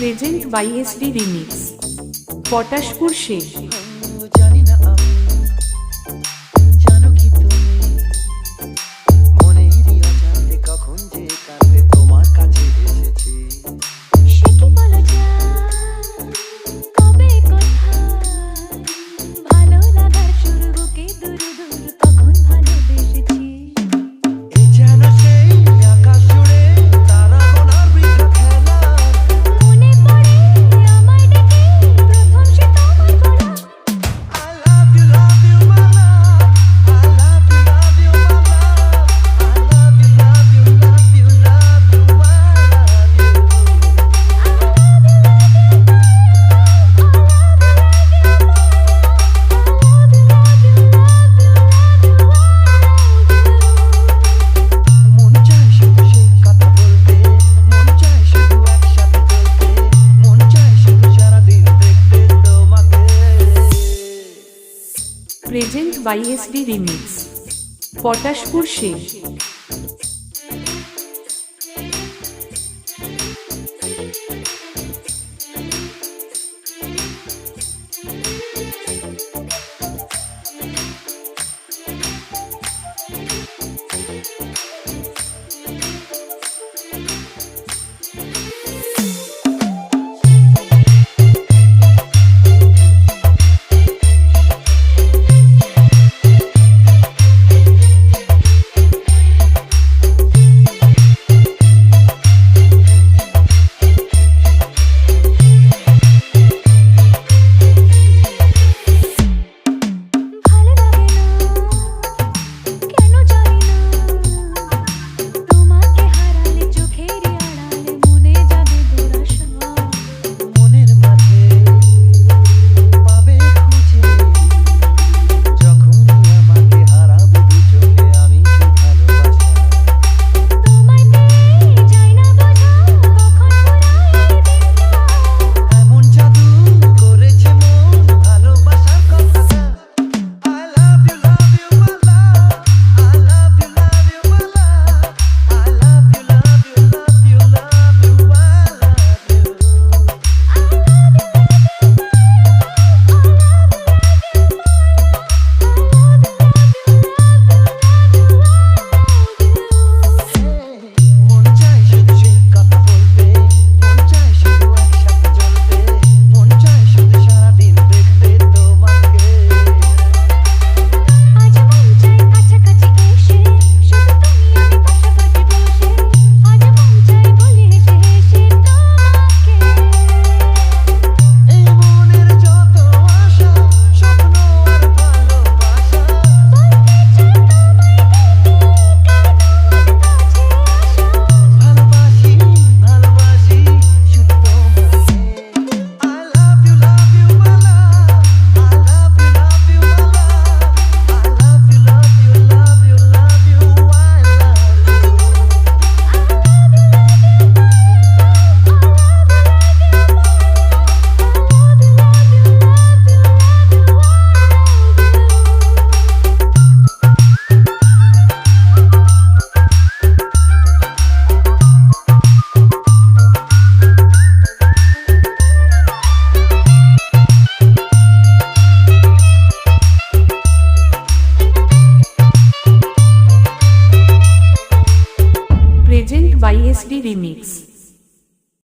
Present by SD remix Potashpur Sheikh. জানি না আমি, জানো কি তুমি, মনেরই অজান্তে কখন যে কাঁদতে তোমার কাছে এসেছি। সে কি বলা যায়, কবে কোথায়, ভালো লাগার শুরু বুকে দূর দূর কখন ভালোবেসেছি। এই যেন সেই আকাশ জুড়ে তারা গোনার বৃথা খেলা। মনে পড়ে আমায় ডেকে প্রথম সে তোমার গলা। I love you, my love. I love you, my love. I love you, love you, love you, love you. I মন চায় শুধু সেই কথা বলতে, মন চায় শুধু একসাথে চলতে, মন চায় শুধু সারাদিন দেখতে তোমাকে। Present by SD remix Potashpur Sheikh. ভালো লাগে না, কেন জানি না, তোমাকে হারালে চোখেরই আড়ালে মনে যাবে দুরাশা। মনের মাঝে পাবে খুঁজে, যখনই আমাকে হারাবে দু চোখে আমি সে ভালোবাসা। তোমায় পেয়ে যাই না বোঝা, কখন ফুরায় দিনটা। এমন জাদু করেছে মন ভালোবাসার কথাটা। I love you, my love. I love you, my love. I love you, love you, love you, love you. I love you. মন চায় শুধু সেই কথা বলতে, মন চায় শুধু একসাথে চলতে, মন চায় শুধু সারাদিন দেখতে তোমাকে। আজ মন চাই কাছাকাছি এসে, শুধু তুমি আমি পাশাপাশি বসে। আজ মন চাই বলি হেসে হেসে তোমাকে। এই মনের যত আশা, স্বপ্ন আর ভালোবাসা, বলতে চাই তোমায় দেখে, কেন আজ কাছে আসা। ভালোবাসি, ভালোবাসি শুধু তোমাকে। I love you, my love. I love you, my love. I love you, love you, love you, love you. I present by SD remix